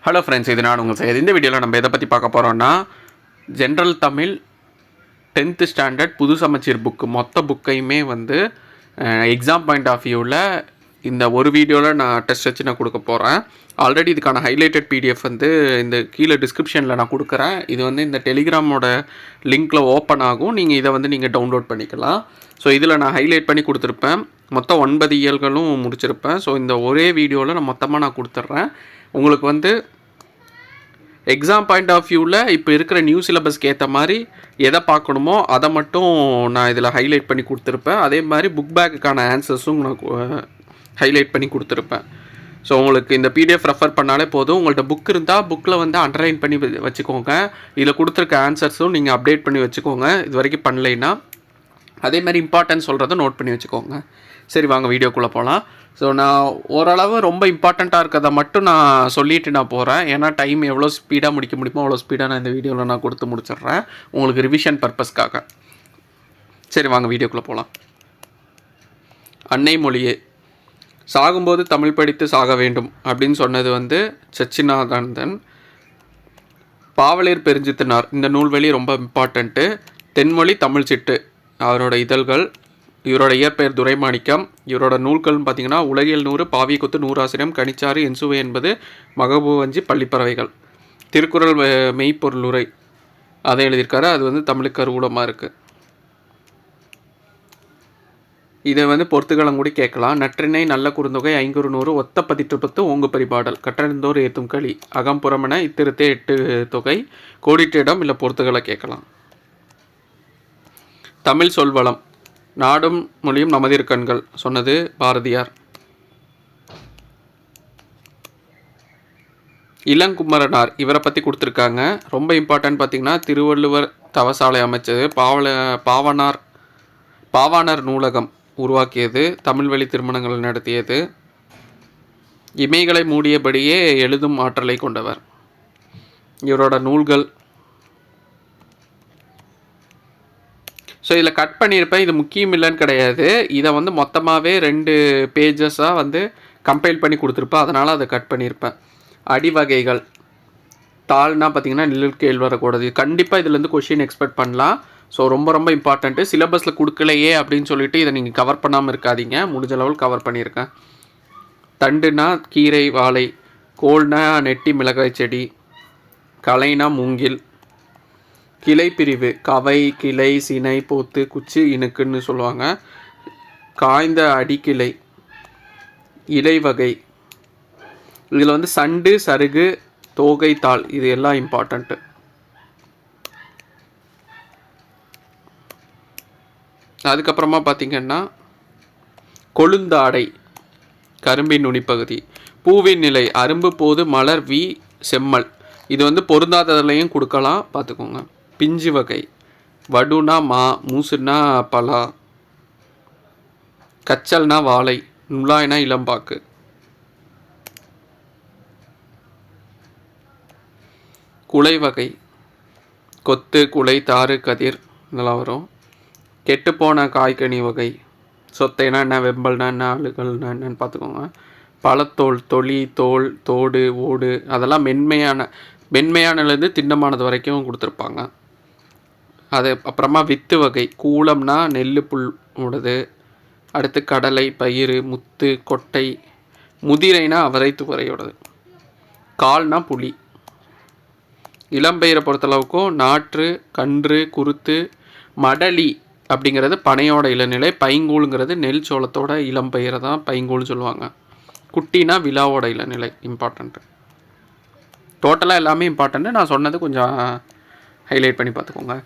Hello friends, இது நான் உங்கள் செய்ய. இந்த வீடியோவில் நம்ம எதை பற்றி பார்க்க போகிறோன்னா, ஜென்ரல் தமிழ் 10th ஸ்டாண்டர்ட் புது சமச்சீர் புக்கு மொத்த புக்கையுமே வந்து எக்ஸாம் பாயிண்ட் ஆஃப் வியூவில் இந்த ஒரு வீடியோவில் நான் டெஸ்ட் வச்சு நான் கொடுக்க போகிறேன். ஆல்ரெடி இதுக்கான ஹைலைட்டட் பிடிஎஃப் வந்து இந்த கீழே டிஸ்கிரிப்ஷனில் நான் கொடுக்குறேன். இது வந்து இந்த டெலிகிராமோட லிங்க்கில் ஓப்பன் ஆகும். நீங்கள் இதை வந்து நீங்கள் டவுன்லோட் பண்ணிக்கலாம். ஸோ இதில் நான் ஹைலைட் பண்ணி கொடுத்துருப்பேன். மொத்தம் 9 இயல்களும் முடிச்சிருப்பேன். ஸோ இந்த ஒரே வீடியோவில் நான் மொத்தமாக நான் கொடுத்துட்றேன். உங்களுக்கு வந்து எக்ஸாம் பாயிண்ட் ஆஃப் வியூவில் இப்போ இருக்கிற நியூ சிலபஸ்க்கு ஏற்ற மாதிரி எதை பார்க்கணுமோ அதை மட்டும் நான் இதில் ஹைலைட் பண்ணி கொடுத்துருப்பேன். அதே மாதிரி புக் பேக்குக்கான ஆன்சர்ஸும் நான் ஹைலைட் பண்ணி கொடுத்துருப்பேன். ஸோ உங்களுக்கு இந்த பிடிஎஃப் ரெஃபர் பண்ணாலே போதும். உங்கள்கிட்ட புக் இருந்தால் புக்கில் வந்து அண்டர்லைன் பண்ணி வச்சுக்கோங்க. இதில் கொடுத்துருக்க ஆன்சர்ஸும் நீங்கள் அப்டேட் பண்ணி வச்சுக்கோங்க, இது வரைக்கும் பண்ணலைன்னா. அதே மாதிரி இம்பார்ட்டன்ஸ் சொல்கிறத நோட் பண்ணி வச்சுக்கோங்க. சரி, வாங்க வீடியோக்குள்ளே போகலாம். ஸோ நான் ஓரளவு ரொம்ப இம்பார்ட்டண்ட்டாக இருக்கிறத மட்டும் நான் சொல்லிவிட்டு நான் போகிறேன். ஏன்னா டைம் எவ்வளோ ஸ்பீடாக முடிக்க முடியுமோ அவ்வளோ ஸ்பீடாக நான் இந்த வீடியோவில் நான் கொடுத்து முடிச்சிடுறேன், உங்களுக்கு ரிவிஷன் பர்பஸ்க்காக. சரி, வாங்க வீடியோக்குள்ளே போகலாம். அன்னை மொழியே, சாகும்போது தமிழ் படித்து சாக வேண்டும் அப்படின்னு சொன்னது வந்து சச்சிதானந்தன். பாவலர் பெருஞ்சித்தனார், இந்த நூல்வெளி ரொம்ப இம்பார்ட்டண்ட்டு. தென்மொழி தமிழ் சிட்டு அவரோட இதழ்கள். இவரோட இயற்பெயர் துரைமாணிக்கம். இவரோட நூல்கள்னு பார்த்தீங்கன்னா உலகியல் 100, பாவியக்குத்து, நூறாசிரியம், கனிச்சாறு, என்சுவை என்பது, மகபூவஞ்சி, பள்ளிப்பறவைகள். திருக்குறள் மெய்ப்பொருளுரை அதை எழுதியிருக்காரு. அது வந்து தமிழுக்கு கருவூலமாக இருக்குது. இதை வந்து பொறுத்துக்களங்கூடி கேட்கலாம். நற்றினை, நல்ல குறுந்தொகை, 500, ஒத்த 10 ஓங்கு பரிபாடல், கற்றறிந்தோர் ஏத்தும் களி, அகம்புறமென இத்திருத்தே 8 தொகை, கோடிட்டிடம் இல்லை பொறுத்துக்களை கேட்கலாம். தமிழ் சொல்வளம், நாடும் மொழியும் நமதிற்கண்கள் சொன்னது பாரதியார். இளங்குமரனார், இவரை பற்றி கொடுத்துருக்காங்க. ரொம்ப இம்பார்ட்டன்ட் பார்த்திங்கன்னா, திருவள்ளுவர் தவசாலை அமைச்சது, பாவாணர் நூலகம் உருவாக்கியது, தமிழ் வழி திருமணங்கள் நடத்தியது, இமைகளை மூடியபடியே எழுதும் ஆற்றலை கொண்டவர். இவரோட நூல்கள். ஸோ இதில் கட் பண்ணியிருப்பேன், இது முக்கியம் இல்லைன்னு கிடையாது. இதை வந்து மொத்தமாகவே 2 பேஜஸாக வந்து கம்பைல் பண்ணி கொடுத்துருப்பேன், அதனால் அதை கட் பண்ணியிருப்பேன். அடிவகைகள், தாள்னா பார்த்திங்கன்னா நிழல் கேள் வரக்கூடாது. கண்டிப்பாக இதுலேருந்து கொஷின் எக்ஸ்பெக்ட் பண்ணலாம். ஸோ ரொம்ப ரொம்ப இம்பார்ட்டண்ட்டு. சிலபஸில் கொடுக்கலையே அப்படின்னு சொல்லிட்டு இதை நீங்கள் கவர் பண்ணாமல் இருக்காதீங்க. முடிஞ்ச லெவல் கவர் பண்ணியிருக்கேன். தண்டுனா கீரை வாழை, கோல்னா நெட்டி மிளகாய் செடி, களைனா மூங்கில், கிளை பிரிவு கவை, கிளை, சினை, போத்து, குச்சி, இணுக்குன்னு சொல்லுவாங்க. காய்ந்த அடிக்கிளை, இலை வகை. இதில் வந்து சண்டு, சருகு, தோகை, தாள், இது எல்லாம் இம்பார்ட்டண்ட்டு. அதுக்கப்புறமா பார்த்திங்கன்னா கொழுந்தாடை, கரும்பின் நுனிப்பகுதி. பூவின் நிலை, அரும்பு, போது, மலர், வி, செம்மல். இது வந்து பொருந்தாததுலையும் கொடுக்கலாம், பார்த்துக்கோங்க. பிஞ்சு வகை, வடுனா மா, மூசுனா பலா, கச்சல்னா வாழை, நுழாய்னா இளம்பாக்கு. குலை வகை, கொத்து, குலை, தாறு, கதிர், இதெல்லாம் வரும். கெட்டுப்போன காய்கனி வகை, சொத்தைனா என்ன, வெம்பல்னா என்ன, அழுகல்னா என்னன்னு பார்த்துக்கோங்க. பழத்தோல், தொளி, தோல், தோடு, ஓடு, அதெல்லாம் மென்மையானலேருந்து திண்ணமானது வரைக்கும் கொடுத்துருப்பாங்க. அது அப்புறமா வித்து வகை, கூலம்னா நெல், புல் உடது. அடுத்து கடலை, பயிறு, முத்து, கொட்டை. முதிரைனா அவரை, துவரையோடது. கால்னா புளி. இளம்பயிரை பொறுத்தளவுக்கும் நாற்று, கன்று, குருத்து. மடலி அப்படிங்கிறது பனையோட இளநிலை. பைங்கூழுங்கிறது நெல் சோளத்தோட இளம்பயிரை தான் பைங்கூழ்னு சொல்லுவாங்க. குட்டினா விழாவோட இளநிலை. இம்பார்ட்டண்ட்டு. டோட்டலாக எல்லாமே இம்பார்ட்டண்ட்டு. நான் சொன்னது கொஞ்சம் ஹைலைட் பண்ணி பார்த்துக்கோங்க.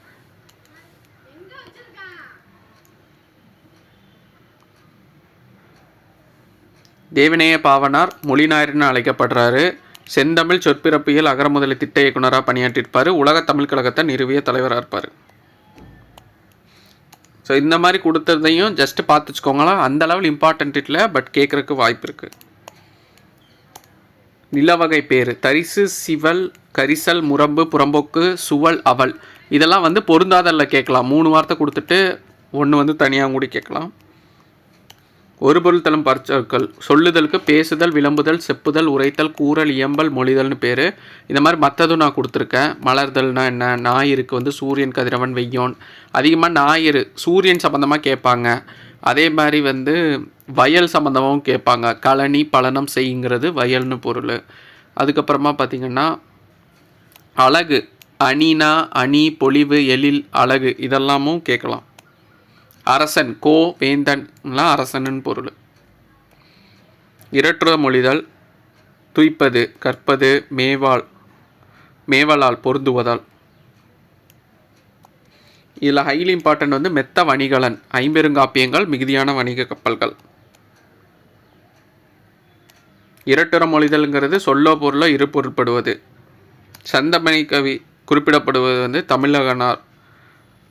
தேவிநேய பாவனார் மொழிநாயர்னு அழைக்கப்படுறாரு. செந்தமிழ் சொற்பிறப்பியல் அகரமுதலி திட்ட இயக்குனராக பணியாற்றிருப்பார். உலக தமிழ் கழகத்தை நிறுவிய தலைவராக இருப்பார். ஸோ இந்த மாதிரி கொடுத்ததையும் ஜஸ்ட்டு பார்த்து வச்சுக்கோங்களா. அந்த லெவல் இம்பார்ட்டன்ட் இல்லை, பட் கேட்குறதுக்கு வாய்ப்பு இருக்குது. நிலவகை பேர், தரிசு, சிவல், கரிசல், முரம்பு, புறம்போக்கு, சுவல், அவல். இதெல்லாம் வந்து பொருந்தாதல்ல கேட்கலாம். 3 வார்த்தை கொடுத்துட்டு 1 வந்து தனியாக கூடி கேட்கலாம். ஒரு பொருள் தரும் பற்சொற்கள் சொல்லுதலுக்கு பேசுதல், விளம்புதல், செப்புதல், உரைத்தல், கூறல், இயம்பல், மொழிதல்னு பேர். இந்த மாதிரி மற்றதும் நான் கொடுத்துருக்கேன். மலர்தல்னா என்ன, ஞாயிறுக்கு வந்து சூரியன், கதிரவன், வெய்யோன். அதிகமாக ஞாயிறு சூரியன் சம்மந்தமாக கேட்பாங்க. அதே மாதிரி வந்து வயல் சம்மந்தமாகவும் கேட்பாங்க. கழனி, பலனம் செய்யுங்கிறது வயல்னு பொருள். அதுக்கப்புறமா பார்த்திங்கன்னா அழகு, அணினா, அணி, பொலிவு, எழில், அழகு இதெல்லாமும் கேட்கலாம். அரசன், கோ, வேந்தன்லாம் அரசனுன்னு பொருள். இரட்டுற மொழிதல், துய்ப்பது, கற்பது, மேவலால் பொருந்துவதால். இதில் ஹைலி இம்பார்ட்டன்ட் வந்து மெத்த வணிகலன், ஐம்பெருங்காப்பியங்கள், மிகுதியான வணிக கப்பல்கள். இரட்டுற மொழிதல்ங்கிறது சொல்லோ பொருளோ இரு பொருள்படுவது. சந்தமணி கவி குறிப்பிடப்படுவது வந்து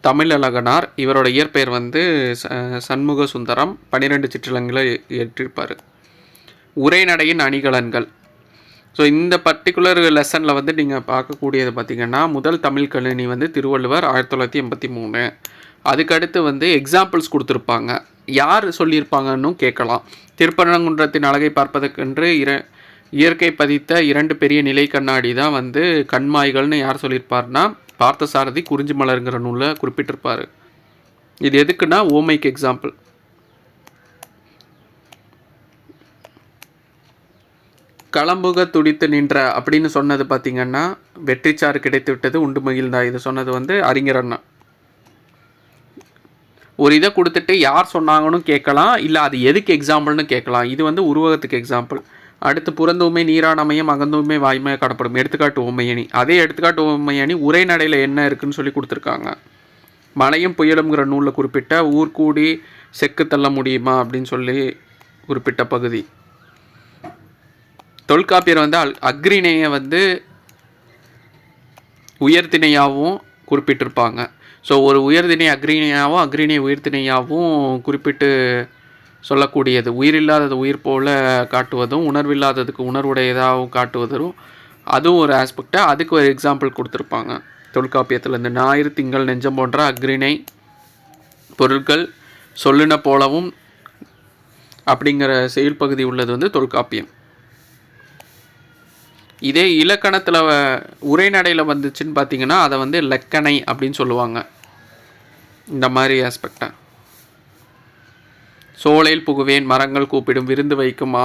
தமிழழகனார். இவரோட இயற்பெயர் வந்து சண்முக சுந்தரம். 12 சிற்றிலங்களை ஏற்றிருப்பார். உரைநடையின் அணிகலன்கள். ஸோ இந்த பர்டிகுலர் லெசனில் வந்து நீங்கள் பார்க்கக்கூடியது பார்த்திங்கன்னா முதல் தமிழ் கணினி வந்து திருவள்ளுவர் 1983. அதுக்கடுத்து வந்து எக்ஸாம்பிள்ஸ் கொடுத்துருப்பாங்க. யார் சொல்லியிருப்பாங்கன்னு கேட்கலாம். திருப்பரங்குன்றத்தின் அழகை பார்ப்பதற்கென்று இயற்கை பதித்த 2 பெரிய நிலை கண்ணாடி தான் வந்து கண்மாய்கள்னு யார் சொல்லியிருப்பார்னா பார்த்தசாரதி குறிஞ்சி மலருங்கிற நூலில் குறிப்பிட்டிருப்பார். இது எதுக்குன்னா ஓமைக்கு எக்ஸாம்பிள். களம்புக துடித்து நின்ற அப்படின்னு சொன்னது பார்த்திங்கன்னா வெற்றிச்சாறு கிடைத்து விட்டது உண்டு மகிழ்ந்தா. இது சொன்னது வந்து அறிஞர் அண்ணா. ஒரு இதை கொடுத்துட்டு யார் சொன்னாங்கன்னு கேட்கலாம், இல்லை அது எதுக்கு எக்ஸாம்பிள்னு கேட்கலாம். இது வந்து உருவகத்துக்கு எக்ஸாம்பிள். அடுத்து புறந்தூமை நீரானமையும் அகந்தூமை வாய்மையாக காணப்படும். எடுத்துக்காட்டு ஓமையணி. அதே எடுத்துக்காட்டு ஓமையணி உரைநடையில் என்ன இருக்குதுன்னு சொல்லி கொடுத்துருக்காங்க. மழையும் புயலுங்கிற நூலில் குறிப்பிட்ட ஊர்கூடி செக்கு தள்ள முடியுமா அப்படின்னு சொல்லி குறிப்பிட்ட பகுதி. தொல்காப்பியர் வந்து அக்ரிணையை வந்து உயர்திணையாகவும் குறிப்பிட்டிருப்பாங்க. ஸோ ஒரு உயர்திணை அக்ரிணையாகவும் அக்ரிணை உயர்திணையாகவும் குறிப்பிட்டு சொல்லக்கூடியது. உயிரில்லாதது உயிர் போல காட்டுவதும் உணர்வில்லாததுக்கு உணர்வுடையதாகவும் காட்டுவதும் அதுவும் ஒரு ஆஸ்பெக்டாக. அதுக்கு ஒரு எக்ஸாம்பிள் கொடுத்துருப்பாங்க தொல்காப்பியத்தில். இந்த ஞாயிறு, திங்கள், நெஞ்சம் போன்ற அக்ரிணை பொருட்கள் சொல்லுன போலவும் அப்படிங்கிற செயல் பகுதி உள்ளது வந்து தொல்காப்பியம். இதே இலக்கணத்தில் உரைநடையில் வந்துச்சுன்னு பார்த்தீங்கன்னா அதை வந்து லக்கணை அப்படின்னு சொல்லுவாங்க. இந்த மாதிரி ஆஸ்பெக்டாக சோலையில் புகுவேன், மரங்கள் கூப்பிடும், விருந்து வைக்கும்,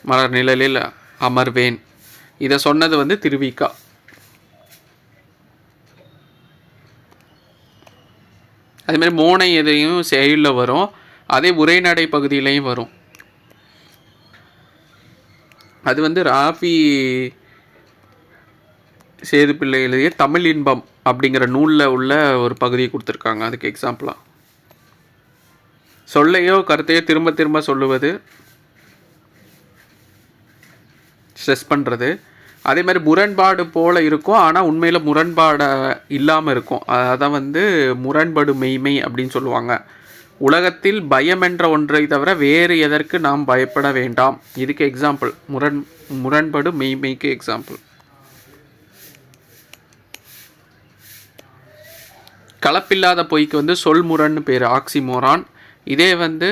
மலர் நிழலில் அமர்வேன். இதை சொன்னது வந்து திருவிக்கா. அதேமாதிரி மோனை எதையும் செயலில் வரும், அதே உரைநடை பகுதியிலையும் வரும். அது வந்து ராஃபி சேதுப்பிள்ளை எழுதிய தமிழ் இன்பம் அப்படிங்கிற நூலில் உள்ள ஒரு பகுதியை கொடுத்துருக்காங்க. அதுக்கு எக்ஸாம்பிளாக சொல்லையோ கருத்தையோ திரும்ப திரும்ப சொல்லுவது, ஸ்ட்ரெஸ் பண்ணுறது. அதே மாதிரி முரண்பாடு போல் இருக்கும், ஆனால் உண்மையில் முரண்பாடை இல்லாமல் இருக்கும். அதான் வந்து முரண்படு மெய்மை அப்படின்னு சொல்லுவாங்க. உலகத்தில் பயம் என்ற ஒன்றை தவிர வேறு எதற்கு நாம் பயப்பட வேண்டாம். இதுக்கு எக்ஸாம்பிள் முரண்படு மெய்மைக்கு எக்ஸாம்பிள். கலப்பில்லாத பொய்க்கு வந்து சொல்முரண்னு பேர், ஆக்சிமோரான். இதே வந்து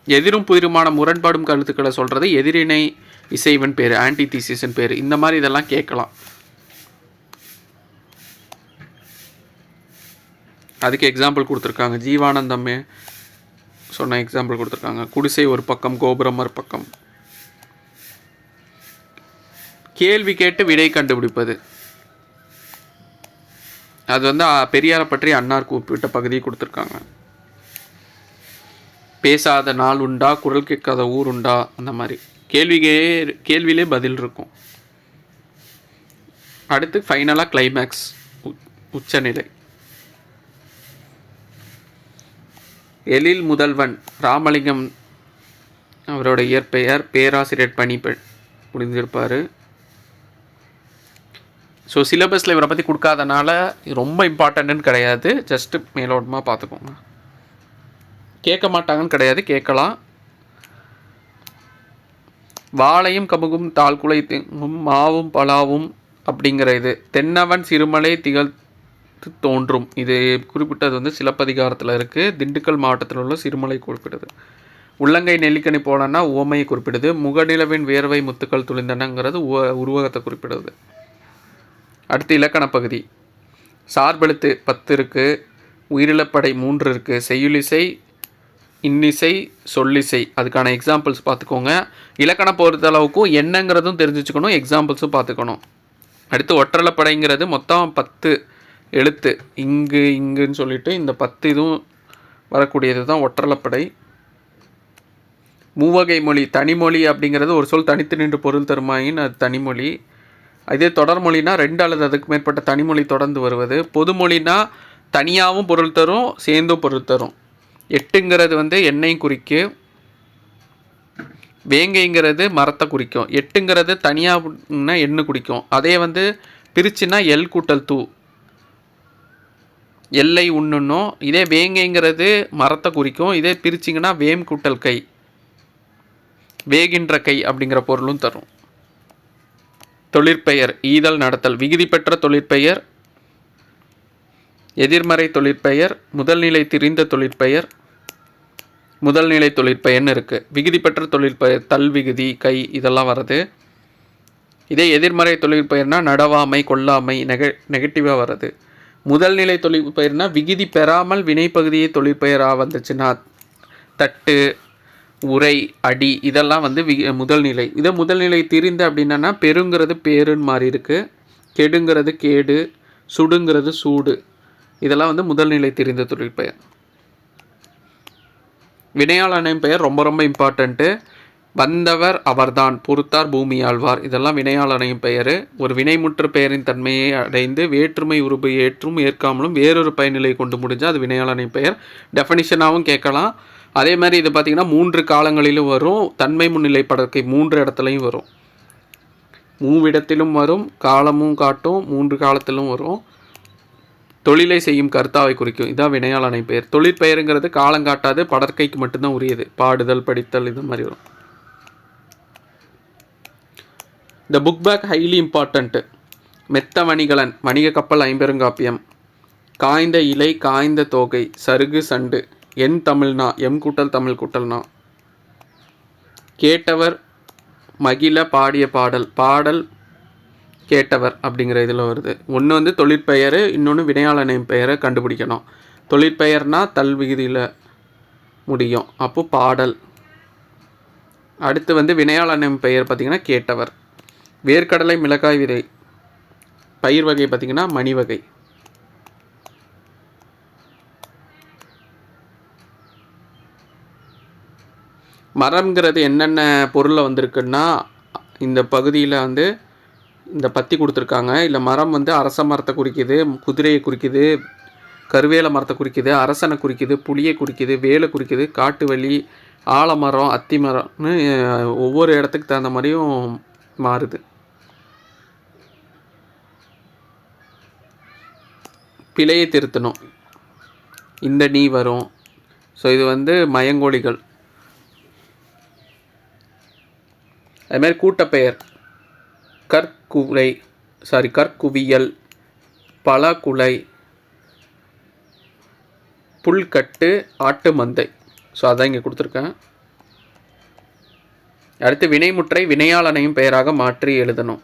எதிரும் புதிருமான முரண்பாடும் கருத்துக்களை சொல்கிறது எதிரினை இசைவன் பேர், ஆன்டிதீசிஸ்ன்னு பேர். இந்த மாதிரி இதெல்லாம் கேட்கலாம். அதுக்கு எக்ஸாம்பிள் கொடுத்துருக்காங்க. ஜீவானந்தமே சொன்ன எக்ஸாம்பிள் கொடுத்துருக்காங்க. குடிசை ஒரு பக்கம், கோபுரம் ஒரு பக்கம். கேள்வி கேட்டு விடை கண்டுபிடிப்பது. அது வந்து பெரியாரை பற்றி அன்னார் கூப்பிட்ட பகுதியை கொடுத்துருக்காங்க. பேசாத நாள் உண்டா, குரல் கேட்காத ஊர் உண்டா, அந்த மாதிரி கேள்வியிலே பதில் இருக்கும். அடுத்து ஃபைனலாக கிளைமேக்ஸ், உச்சநிலை. எழில் முதல்வன் ராமலிங்கம் அவரோட இயற்பெயர். பேராசிரியர் பணி புரிந்திருப்பார். ஸோ சிலபஸில் இவரை பற்றி கொடுக்காதனால ரொம்ப இம்பார்ட்டன்ட்டுன்னு கிடையாது, ஜஸ்ட்டு மேலோட்டமாக பார்த்துக்கோங்க. கேட்க மாட்டாங்கன்னு கிடையாது, கேட்கலாம். வாழையும் கமுகும் தாழ்குலை மாவும் பலாவும் அப்படிங்கிற இது தென்னவன் சிறுமலை திகழ்த்து தோன்றும். இது குறிப்பிட்டது வந்து சிலப்பதிகாரத்தில் இருக்குது. திண்டுக்கல் மாவட்டத்தில் உள்ள சிறுமலை குறிப்பிட்டது. உள்ளங்கை நெல்லிக்கனி போலன்னா உவமையை குறிப்பிடுது. முகநிலவின் வேர்வை முத்துக்கள் துளிந்தனங்கிறது உருவகத்தை குறிப்பிடுது. அடுத்து இலக்கண பகுதி. சார்பெழுத்து 10 இருக்குது, உயிரிழப்படை 3 இருக்குது, செய்யுளிசை, இன்னிசை, சொல்லிசை. அதுக்கான எக்ஸாம்பிள்ஸ் பார்த்துக்கோங்க. இலக்கணம் பொறுத்தளவுக்கும் என்னங்கிறதும் தெரிஞ்சுக்கணும், எக்ஸாம்பிள்ஸும் பார்த்துக்கணும். அடுத்து ஒற்றளப்படைங்கிறது மொத்தம் 10 எழுத்து, இங்குன்னு சொல்லிட்டு இந்த 10 இதுவும் வரக்கூடியது தான் ஒற்றளப்படை. மூவகை மொழி. தனிமொழி அப்படிங்கிறது ஒரு சொல் தனித்து நின்று பொருள் தருமாயின் அது தனிமொழி. இதே தொடர்மொழினா 2 அல்லது அதுக்கு மேற்பட்ட தனிமொழி தொடர்ந்து வருவது. பொதுமொழினா தனியாகவும் பொருள் தரும், சேர்ந்தும் பொருள் தரும். 8ங்கிறது எண்ணெயும் குறிக்கும். வேங்கைங்கிறது மரத்தை குறிக்கும். 8ங்கிறது தனியாகனா எண்ணு குறிக்கும். அதே பிரிச்சுன்னா எல் கூட்டல் தூ, எல்லை உண்ணுன்னும். இதே வேங்கைங்கிறது மரத்தை குறிக்கும். இதே பிரிச்சிங்கன்னா வேம் கூட்டல் கை, வேகின்ற கை அப்படிங்கிற பொருளும் தரும். தொழிற்பெயர். ஈதல், நடத்தல். விகுதி பெற்ற தொழிற்பெயர், எதிர்மறை தொழிற்பெயர், முதல்நிலை திரிந்த தொழிற்பெயர், முதல்நிலை தொழிற்பெயர்னு இருக்குது. விகுதி பெற்ற தொழிற்பெயர் தல், விகுதி, கை இதெல்லாம் வருது. இதே எதிர்மறை தொழிற்பெயர்னா நடவாமை, கொல்லாமை, நெகட்டிவாக வருது. முதல்நிலை தொழிற்பெயர்னா விகுதி பெறாமல் வினைப்பகுதியை தொழிற்பெயராக வந்துச்சுன்னா தட்டு, உரை, அடி இதெல்லாம் முதல்நிலை. இதை முதல்நிலை திரிந்த அப்படின்னா பெருங்கிறது பேருன்னு மாறி இருக்குது, கெடுங்கிறது கேடு, சுடுங்கிறது சூடு. இதெல்லாம் முதல்நிலை திரிந்த தொழிற்பெயர். வினையாளனின் பெயர் ரொம்ப ரொம்ப இம்பார்ட்டண்ட்டு. வந்தவர் அவர்தான், பொறுத்தார் பூமி ஆழ்வார், இதெல்லாம் வினையாளனின் பெயர். ஒரு வினைமுற்று பெயரின் தன்மையை அடைந்து வேற்றுமை உருபு ஏற்றும் ஏற்காமலும் வேறொரு பயனிலை கொண்டு முடிஞ்சால் அது வினையாளனின் பெயர். டெஃபனிஷனாகவும் கேட்கலாம். அதே மாதிரி இது பார்த்திங்கன்னா 3 காலங்களிலும் வரும். தன்மை முன்னிலை படர்க்கை 3 இடத்துலையும் வரும். மூவிடத்திலும் வரும், காலமும் காட்டும், 3 காலத்திலும் வரும். தொழிலை செய்யும் கர்த்தாவை குறிக்கும். இதான் வினையாளனை பெயர். தொழிற்பெயருங்கிறது காலங்காட்டாது, படற்கைக்கு மட்டும்தான் உரியது. பாடுதல், படித்தல் இது மாதிரி வரும். இந்த புக் பேக் ஹைலி இம்பார்ட்டண்ட்டு. மெத்த வணிகலன், வணிக கப்பல், ஐம்பெருங்காப்பியம். காய்ந்த இலை, காய்ந்த தோகை, சருகு, சண்டு. என் தமிழ்னா, எம் கூட்டல் தமிழ் கூட்டல்னா. கேட்டவர் மகிழ பாடிய பாடல், பாடல் கேட்டவர் அப்படிங்கிற இதில் வருது. ஒன்று தொழிற்பெயர், இன்னொன்று வினையாளனின் பெயரை கண்டுபிடிக்கணும். தொழிற்பெயர்னால் தல் விகுதியில் முடியும், அப்போது பாடல். அடுத்து வினையாளனின் பெயர் பார்த்திங்கன்னா கேட்டவர். வேர்க்கடலை, மிளகாய் விதை. பயிர் வகை பார்த்திங்கன்னா மணி வகை. மரம்ங்கிறது என்னென்ன பொருளில் வந்திருக்குன்னா இந்த பகுதியில் இந்த பத்தி கொடுத்துருக்காங்க. இல்லை மரம் அரச மரத்தை குறிக்குது, குதிரையை குறிக்குது, கருவேல மரத்தை குறிக்குது, அரசனை குறிக்குது, புளியை குறிக்குது, வேலை குறிக்குது, காட்டு வலி, ஆலமரம், அத்தி மரம்னு ஒவ்வொரு இடத்துக்கு தகுந்த மாதிரியும் மாறுது. பிழையை திருத்தணும், இந்த நீ வரும். ஸோ இது மயங்கோழிகள். அதுமாதிரி கூட்டப்பெயர் கற்குவியல், பலகுலை, புல்கட்டு, ஆட்டு மந்தை. ஸோ அதான் இங்கே கொடுத்துருக்கேன். அடுத்து வினைமுற்றை வினையாளனையும் பெயராக மாற்றி எழுதணும்.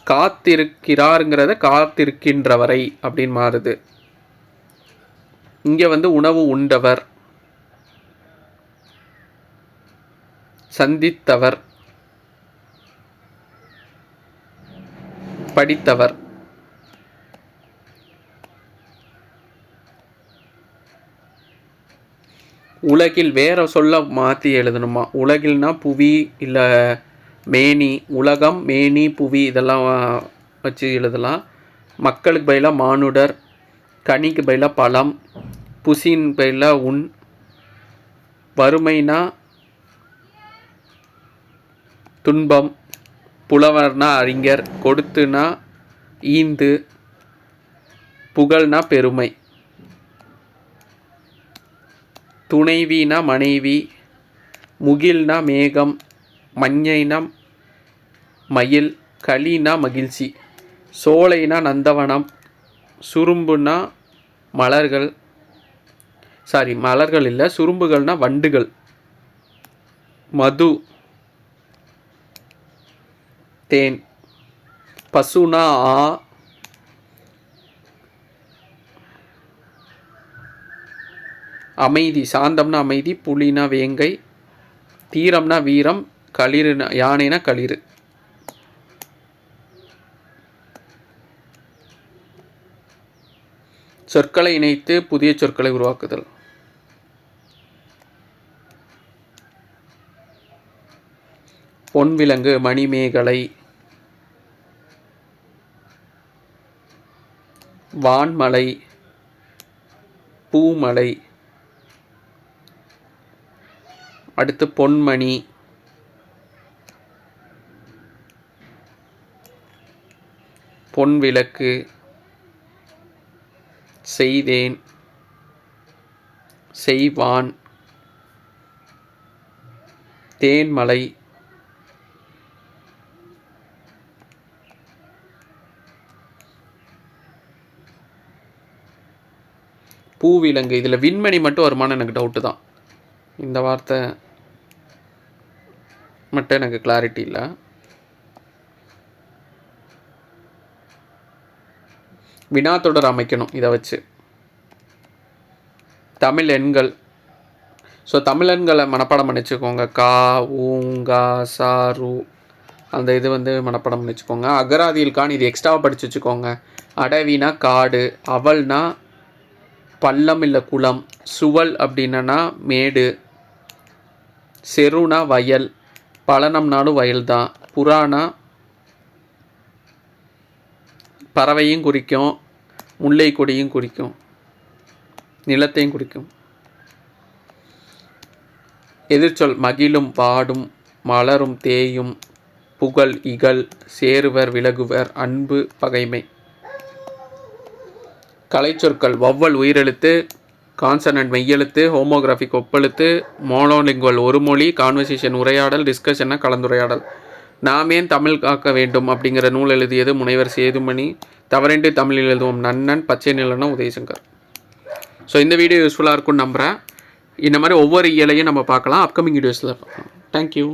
காத்திருக்கிறாருங்கிறத காத்திருக்கின்றவரை அப்படின்னு மாறுது. இங்கே உணவு உண்டவர், சந்தித்தவர், படித்தவர். உலகில் வேற சொல்ல மாற்றி எழுதணுமா? உலகில்னா புவி இல்லை மேனி. உலகம், மேனி, புவி இதெல்லாம் வச்சு எழுதலாம். மக்களுக்கு பதிலாக மானுடர், கனிக்கு பதிலாக பழம், புசின் பதிலாக உண். வறுமைனா துன்பம், புலவர்னா அறிஞர், கொடுத்துனா ஈந்து, புகழ்னா பெருமை. துணைவினா மனைவி, முகில்னா மேகம், மஞ்சைனா மயில், களினா மகிழ்ச்சி, சோலைனா நந்தவனம், சுரும்புனா மலர்கள், சாரி, மலர்கள் இல்லை, சுரும்புகள்னா வண்டுகள். மது, தேன். பசுனா ஆ. அமைதி, சாந்தம்னா அமைதி. புலினா வேங்கை. தீரம்னா வீரம். களிறுனா யானைனா களிறு. சொற்களை இணைத்து புதிய சொற்களை உருவாக்குதல். பொன்விலங்கு, மணிமேகலை. வான்மலை, பூமலை. அடுத்து பொன்மணி, பொன்விளக்கு, செய்தேன், செய்வான், தேன்மலை, பூவிலங்கு. இதில் விண்மணி மட்டும் வருமானு எனக்கு டவுட்டு தான். இந்த வார்த்தை மட்டும் எனக்கு கிளாரிட்டி இல்லை. வினாத்தொடர் அமைக்கணும் இதை வச்சு. தமிழ் எண்கள். ஸோ தமிழ் எண்களை மனப்பாடம் பண்ணி வச்சுக்கோங்க. கா, ஊங்கா, சாரு, அந்த இது வந்து மனப்பாடம் பண்ணி வச்சுக்கோங்க. அகராதியில்கான் இது எக்ஸ்ட்ராவாக படித்து வச்சுக்கோங்க. அடவினா காடு, அவல்னா பள்ளம் இல்லை குளம், சுவல் அப்படின்னா மேடு, செருனா வயல், பழனம்னாலும் வயல் தான், புறானா பறவையும் குறிக்கும், முல்லை கொடியும் குறிக்கும், நிலத்தையும் குறிக்கும். எதிர்ச்சொல் மகிழும், வாடும், மலரும், தேயும், புகழ், இகழ், சேருவர், விலகுவர், அன்பு, பகைமை. கலைச்சொற்கள் வௌவல் உயிரெழுத்து, கான்சனன்ட் மெய்யெழுத்து, ஹோமோகிராஃபிக் ஒப்பெழுத்து, மோனோலிங்குவல் ஒரு மொழி, கான்வர்சேஷன் உரையாடல், டிஸ்கஷன்னா கலந்துரையாடல். நாம் ஏன் தமிழ் காக்க வேண்டும் அப்படிங்கிற நூல் எழுதியது முனைவர் சேதுமணி. தவறின்றி தமிழில் எழுதுவோம் நன்னன். பச்சை நிலனா உதயசங்கர். ஸோ இந்த வீடியோ யூஸ்ஃபுல்லாக இருக்கும்னு நம்புகிறேன். இந்த மாதிரி ஒவ்வொரு இயலையும் நம்ம பார்க்கலாம். அப்கமிங் வீடியோஸில் பார்க்கலாம். தேங்க்யூ.